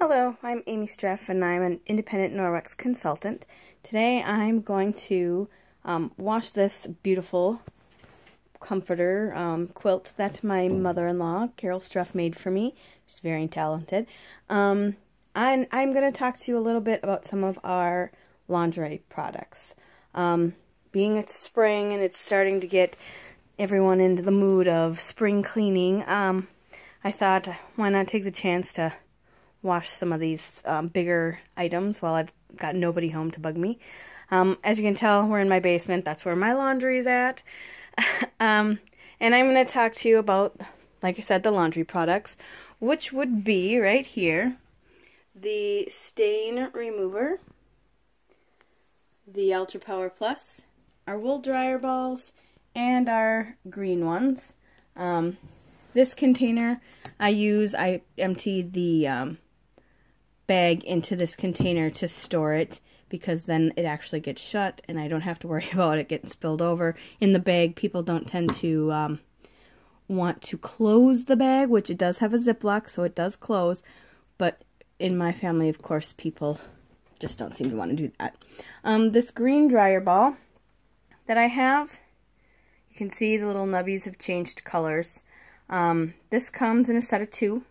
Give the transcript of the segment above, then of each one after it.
Hello, I'm Amy Streff and I'm an independent Norwex consultant. Today I'm going to wash this beautiful comforter quilt that my mother-in-law, Carol Streff, made for me. She's very talented. And I'm going to talk to you a little bit about some of our laundry products. Being it's spring and it's starting to get everyone into the mood of spring cleaning, I thought, why not take the chance to wash some of these bigger items while I've got nobody home to bug me. As you can tell, we're in my basement. That's where my laundry is at. And I'm going to talk to you about, like I said, the laundry products, which would be right here, the stain remover, the Ultra Power Plus, our wool dryer balls, and our green ones. This container I empty the bag into this container to store it, because then it actually gets shut and I don't have to worry about it getting spilled over. In the bag, people don't tend to want to close the bag, which it does have a ziplock, so it does close, but in my family, of course, people just don't seem to want to do that. This green dryer ball that I have, you can see the little nubbies have changed colors. This comes in a set of 2.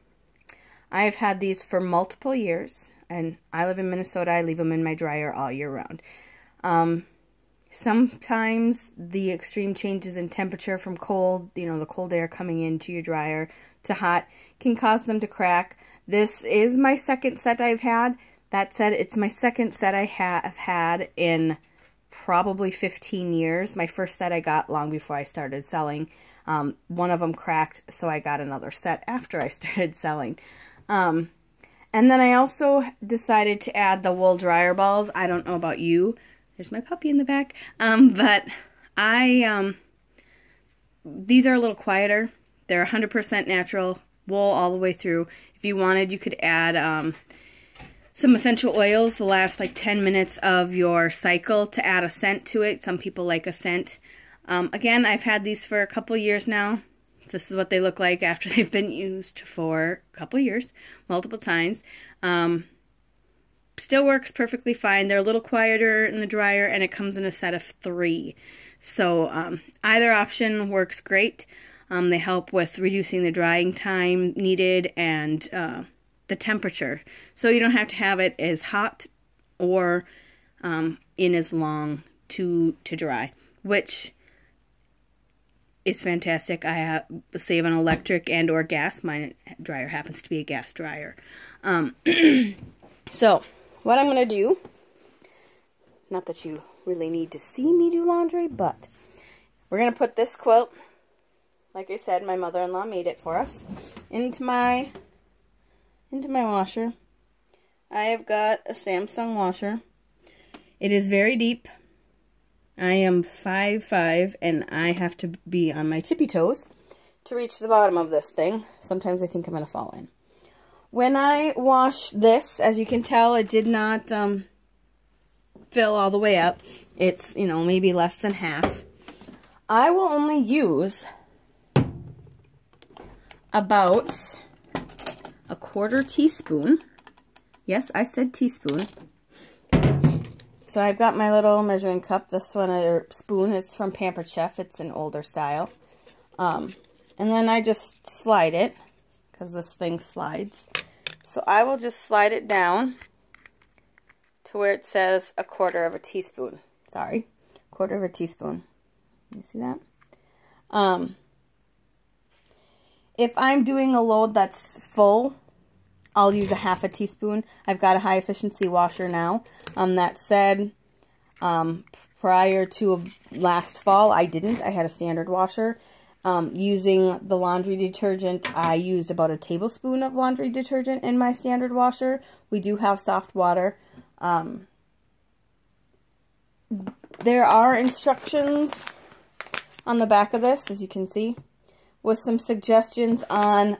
I've had these for multiple years, and I live in Minnesota. I leave them in my dryer all year round. Sometimes the extreme changes in temperature from cold, the cold air coming into your dryer, to hot, can cause them to crack. This is my second set I've had. That said, it's my second set I have had in probably 15 years. My first set I got long before I started selling. One of them cracked, so I got another set after I started selling. And then I also decided to add the wool dryer balls. I don't know about you. There's my puppy in the back. But these are a little quieter. They're 100% natural, wool all the way through. If you wanted, you could add some essential oils the last like 10 minutes of your cycle to add a scent to it. Some people like a scent. Again, I've had these for a couple years now. This is what they look like after they've been used for a couple years, multiple times. Still works perfectly fine. They're a little quieter in the dryer, and it comes in a set of 3. So either option works great. They help with reducing the drying time needed and the temperature. So you don't have to have it as hot or in as long to dry, which is fantastic. I save on electric and or gas. My dryer happens to be a gas dryer. So what I'm going to do, not that you really need to see me do laundry, but we're going to put this quilt, like I said, my mother-in-law made it for us, into my washer. I have got a Samsung washer. It is very deep. I am 5'5", and I have to be on my tippy toes to reach the bottom of this thing. Sometimes I think I'm going to fall in. When I wash this, as you can tell, it did not fill all the way up. It's, maybe less than half. I will only use about a 1/4 teaspoon. Yes, I said teaspoon. So I've got my little measuring cup. This one, or spoon, is from Pampered Chef. It's an older style. And then I just slide it, because this thing slides. So I will just slide it down to where it says a 1/4 teaspoon. Sorry, 1/4 teaspoon. You see that? If I'm doing a load that's full, I'll use a 1/2 teaspoon. I've got a high efficiency washer now. That said, prior to last fall, I didn't. I had a standard washer. Using the laundry detergent, I used about a tablespoon of laundry detergent in my standard washer. We do have soft water. There are instructions on the back of this, as you can see, with some suggestions on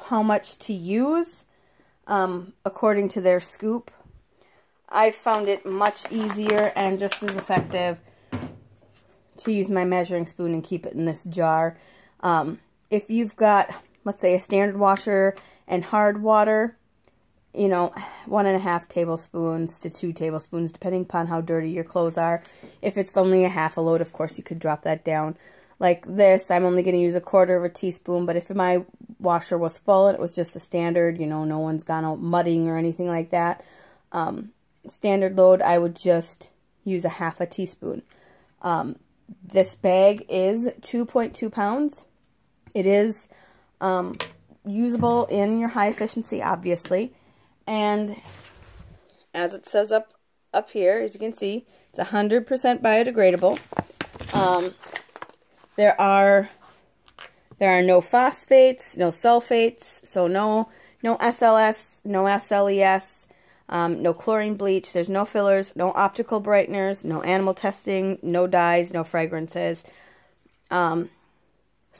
how much to use. According to their scoop. I found it much easier and just as effective to use my measuring spoon and keep it in this jar. If you've got, let's say, a standard washer and hard water, you know, 1.5 tablespoons to 2 tablespoons, depending upon how dirty your clothes are. If it's only a half a load, of course, you could drop that down. Like this, I'm only going to use 1/4 teaspoon, but if my washer was full and it was just a standard, you know, no one's gone out mudding or anything like that, standard load, I would just use 1/2 teaspoon. This bag is 2.2 pounds. It is usable in your high efficiency, obviously. And as it says up here, as you can see, it's 100% biodegradable. There are no phosphates, no sulfates, so no SLS, no SLES, no chlorine bleach. There's no fillers, no optical brighteners, no animal testing, no dyes, no fragrances. So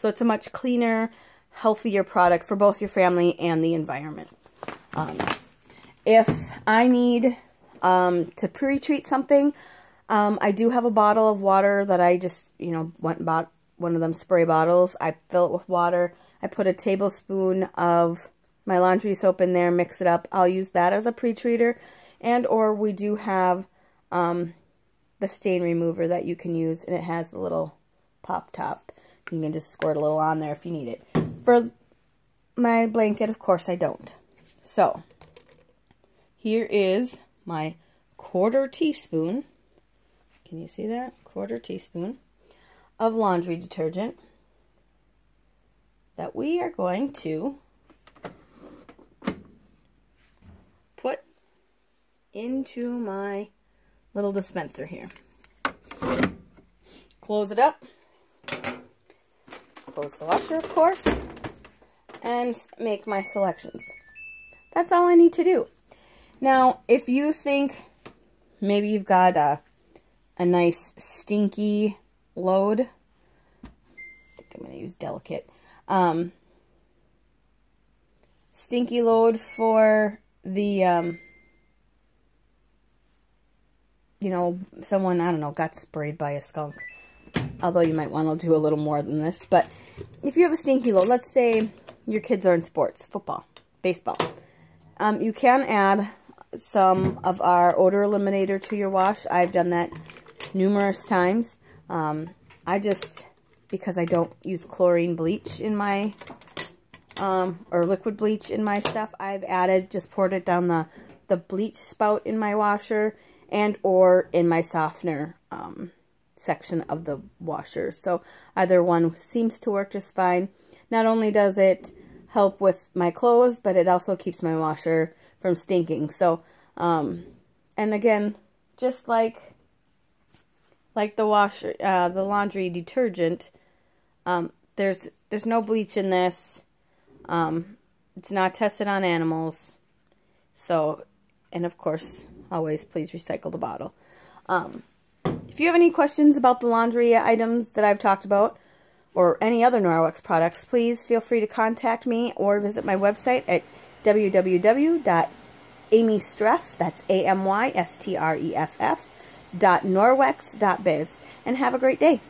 it's a much cleaner, healthier product for both your family and the environment. If I need to pre-treat something, I do have a bottle of water that I just, you know, went and bought one of them spray bottles. I fill it with water. I put a tablespoon of my laundry soap in there, mix it up. I'll use that as a pre-treater. And or we do have the stain remover that you can use, and it has a little pop top. You can just squirt a little on there if you need it. For my blanket, of course, I don't. So, here is my 1/4 teaspoon. Can you see that? 1/4 teaspoon of laundry detergent that we are going to put into my little dispenser here. Close it up. Close the washer, of course, and make my selections. That's all I need to do. Now, if you think maybe you've got a nice stinky load, I think I'm going to use delicate, stinky load for the, you know, someone, I don't know, got sprayed by a skunk. Although you might want to do a little more than this. But if you have a stinky load, let's say your kids are in sports, football, baseball, you can add some of our odor eliminator to your wash. I've done that numerous times. I just, because I don't use chlorine bleach in my, or liquid bleach in my stuff, I've added, just poured it down the bleach spout in my washer and or in my softener section of the washer. So either one seems to work just fine. Not only does it help with my clothes, but it also keeps my washer from stinking. So, and again, just like the washer, the laundry detergent, there's no bleach in this. It's not tested on animals. So, and of course, always please recycle the bottle. If you have any questions about the laundry items that I've talked about, or any other Norwex products, please feel free to contact me or visit my website at www.amystreff, that's AMYSTREFF, .norwex.biz, and have a great day.